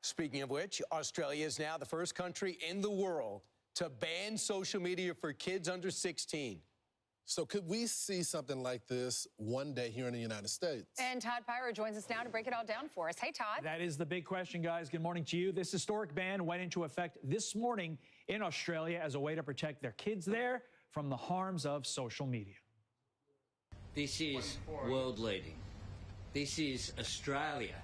Speaking of which, Australia is now the first country in the world to ban social media for kids under 16. So could we see something like this one day here in the United States? And Todd Pyra joins us now to break it all down for us. Hey, Todd. That is the big question, guys. Good morning to you. This historic ban went into effect this morning in Australia as a way to protect their kids there from the harms of social media. This is world leading. This is Australia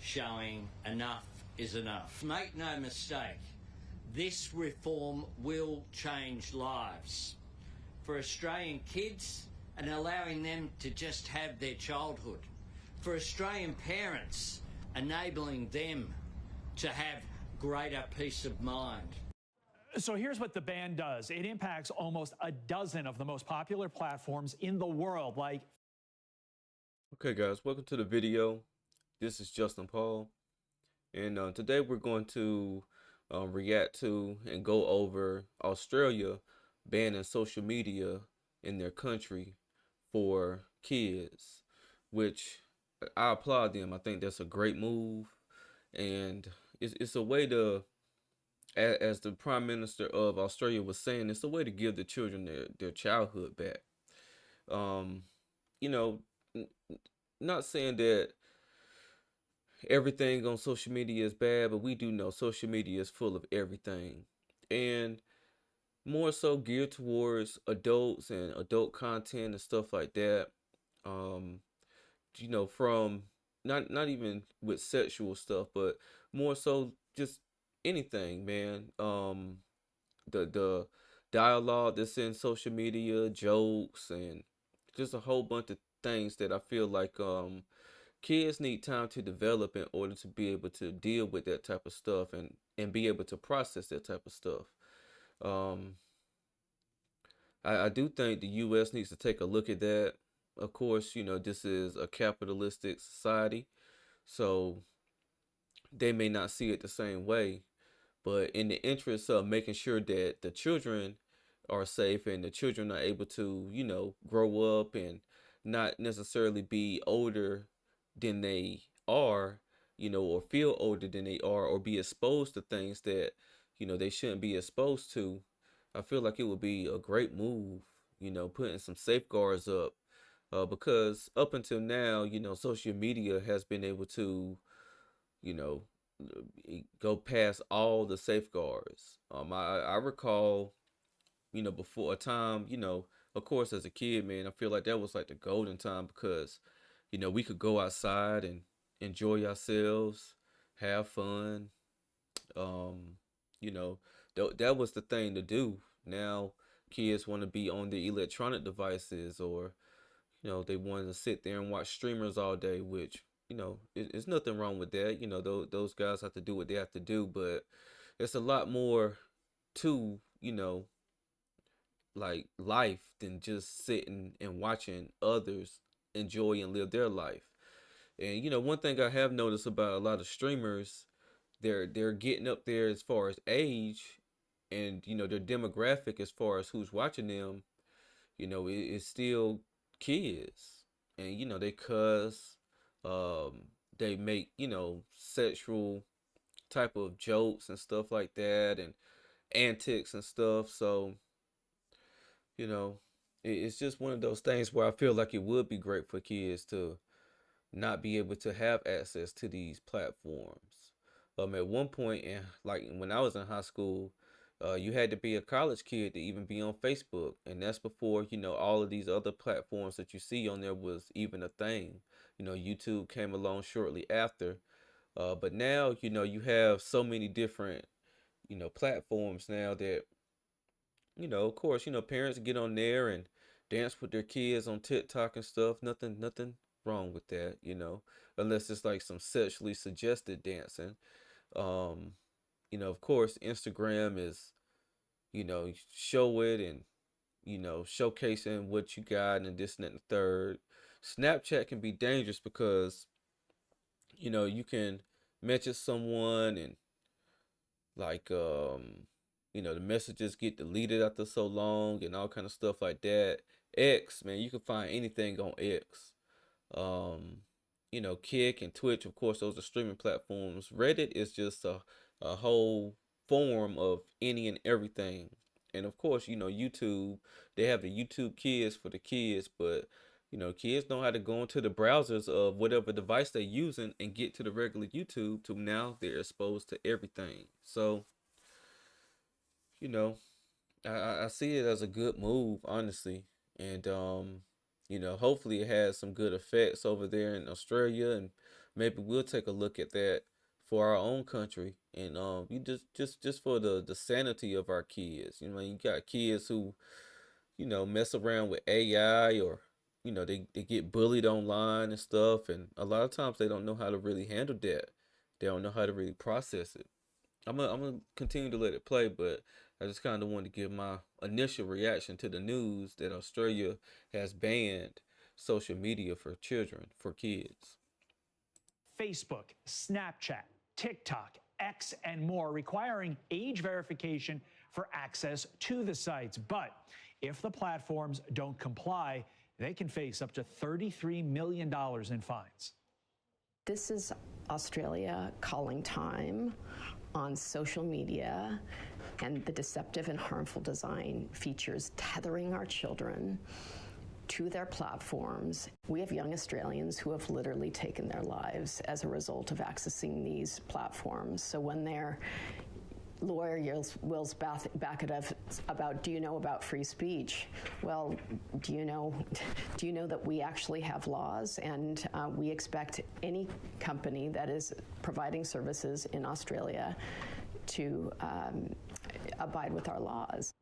showing enough is enough. Make no mistake, this reform will change lives for Australian kids and allowing them to just have their childhood. For Australian parents, enabling them to have greater peace of mind. So here's what the ban does. It impacts almost a dozen of the most popular platforms in the world, like... Okay guys, welcome to the video. This is Justin Paul, and today we're going to react to and go over Australia banning social media in their country for kids, which I applaud them. I think that's a great move, and it's a way to, as the Prime Minister of Australia was saying, it's a way to give the children their childhood back. You know, not saying that everything on social media is bad, but we do know social media is full of everything, and more so geared towards adults and adult content and stuff like that. You know, from not even with sexual stuff, but more so just anything, man. The dialogue that's in social media, jokes, and just a whole bunch of things that I feel like kids need time to develop in order to be able to deal with that type of stuff and be able to process that type of stuff. I do think the U.S. needs to take a look at that. Of course, you know, this is a capitalistic society, so they may not see it the same way. But in the interest of making sure that the children are safe and the children are able to, you know, grow up and not necessarily be older than they are, you know, or feel older than they are, or be exposed to things that, you know, they shouldn't be exposed to, I feel like it would be a great move, you know, putting some safeguards up, because up until now, you know, social media has been able to, you know, go past all the safeguards. I recall, you know, before a time, you know, of course, as a kid, man, I feel like that was like the golden time because, you know, we could go outside and enjoy ourselves, have fun. You know, that was the thing to do. Now, kids want to be on their electronic devices, or, you know, they want to sit there and watch streamers all day, which, you know, it's nothing wrong with that. You know, those guys have to do what they have to do, but it's a lot more to, you know, like life than just sitting and watching others enjoy and live their life. And, you know, one thing I have noticed about a lot of streamers, they're getting up there as far as age, and, you know, their demographic as far as who's watching them, you know, it's still kids. And, you know, they cuss, they make, you know, sexual type of jokes and stuff like that, and antics and stuff. So, you know, it's just one of those things where I feel like it would be great for kids to not be able to have access to these platforms. At one point, like when I was in high school, you had to be a college kid to even be on Facebook, and that's before, you know, all of these other platforms that you see on there was even a thing. You know, YouTube came along shortly after, but now, you know, you have so many different, you know, platforms now that, you know, of course, you know, parents get on there and dance with their kids on TikTok and stuff. Nothing wrong with that, you know, unless it's like some sexually suggested dancing. Um, you know, of course, Instagram is, you know, show it and, you know, showcasing what you got and this and that and the third. Snapchat can be dangerous because, you know, you can message someone and like, you know, the messages get deleted after so long and all kind of stuff like that. X, man, you can find anything on X. Um, Kick and Twitch, of course, those are streaming platforms. Reddit is just a whole form of any and everything. And of course, YouTube, they have the YouTube Kids for the kids, but kids know how to go into the browsers of whatever device they're using and get to the regular YouTube. To now they're exposed to everything. So, you know, I see it as a good move, honestly. And hopefully it has some good effects over there in Australia, and maybe we'll take a look at that for our own country. And you just for the sanity of our kids. You got kids who, mess around with AI, or they get bullied online and stuff, and a lot of times they don't know how to really handle that. They don't know how to really process it. I'm gonna continue to let it play, but I just kind of wanted to give my initial reaction to the news that Australia has banned social media for children, for kids. Facebook, Snapchat, TikTok, X, and more, requiring age verification for access to the sites. But if the platforms don't comply, they can face up to $33 million in fines. This is Australia calling time on social media and the deceptive and harmful design features tethering our children to their platforms. We have young Australians who have literally taken their lives as a result of accessing these platforms. So when their lawyer yells back at us about, do you know about free speech? Well, do you know that we actually have laws, and we expect any company that is providing services in Australia to abide with our laws.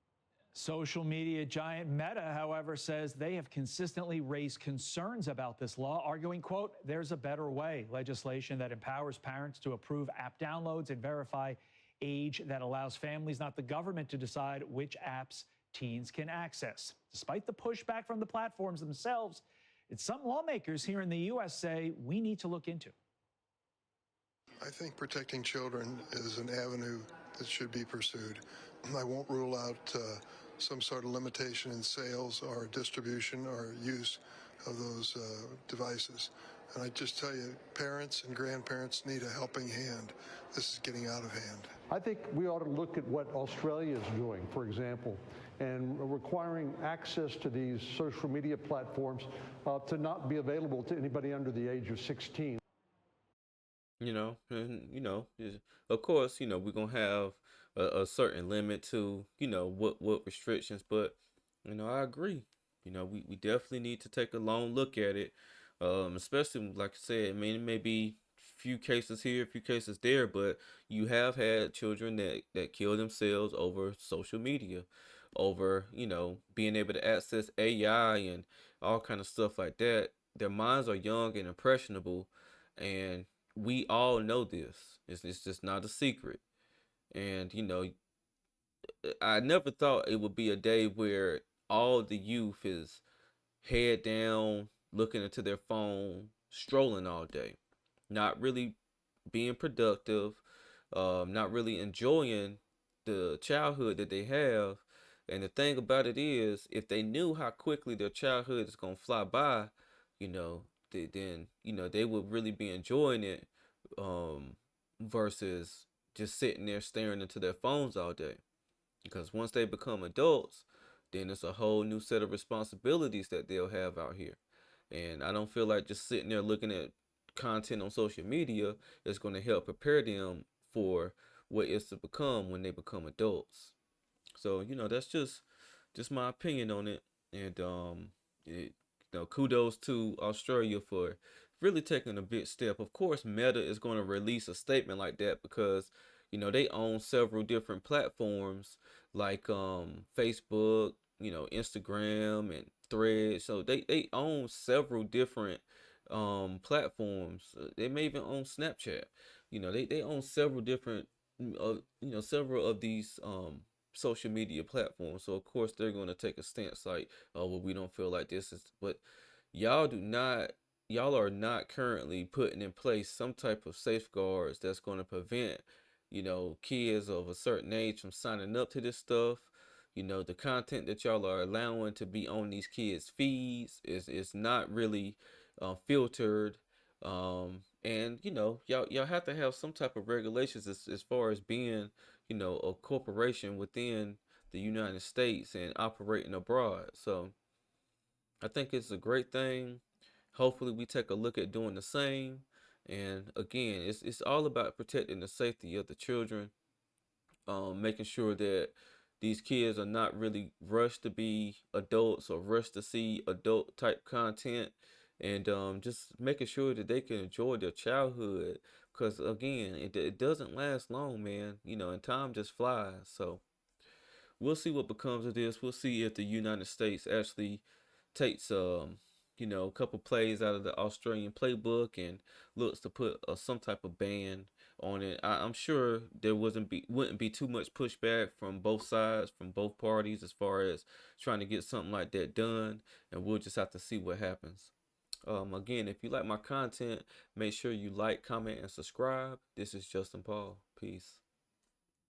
Social media giant Meta, however, says they have consistently raised concerns about this law, arguing, quote, there's a better way. Legislation that empowers parents to approve app downloads and verify age, that allows families, not the government, to decide which apps teens can access. Despite the pushback from the platforms themselves, it's some lawmakers here in the U.S. say we need to look into. I think protecting children is an avenue that should be pursued. I won't rule out some sort of limitation in sales or distribution or use of those devices. And I just tell you, parents and grandparents need a helping hand. This is getting out of hand. I think we ought to look at what Australia is doing, for example, and requiring access to these social media platforms to not be available to anybody under the age of 16. Of course, we're gonna have a certain limit to, what restrictions, but I agree. We definitely need to take a long look at it. Especially like I said, I mean, it may be few cases here, a few cases there, but you have had children that kill themselves over social media, over, being able to access AI and all kind of stuff like that. Their minds are young and impressionable, and we all know this. It's just not a secret. And, I never thought it would be a day where all the youth is head down, looking into their phone, strolling all day, not really being productive, not really enjoying the childhood that they have. And the thing about it is, if they knew how quickly their childhood is gonna fly by, then they would really be enjoying it, versus just sitting there staring into their phones all day. Because once they become adults, then it's a whole new set of responsibilities that they'll have out here. And I don't feel like just sitting there looking at content on social media is going to help prepare them for what is to become when they become adults. So, that's just my opinion on it. And kudos to Australia for really taking a big step. Of course, Meta is going to release a statement like that because they own several different platforms like Facebook, Instagram and Threads. So they own several different platforms. They may even own Snapchat. They own several different several of these social media platforms. So of course they're going to take a stance like, oh well, we don't feel like this is, but y'all are not currently putting in place some type of safeguards that's going to prevent kids of a certain age from signing up to this stuff. The content that y'all are allowing to be on these kids' feeds is not really filtered And y'all have to have some type of regulations as far as being, a corporation within the United States and operating abroad. So I think it's a great thing. Hopefully we take a look at doing the same. And again, it's all about protecting the safety of the children, making sure that these kids are not really rushed to be adults or rushed to see adult type content, and just making sure that they can enjoy their childhood. Because again, it doesn't last long, man. And time just flies. So we'll see what becomes of this. We'll see if the United States actually takes a couple plays out of the Australian playbook and looks to put some type of ban on it. I'm sure there wouldn't be too much pushback from both sides, from both parties, as far as trying to get something like that done, and we'll just have to see what happens. Again, if you like my content, make sure you like, comment, and subscribe. This is Justin Paul. Peace.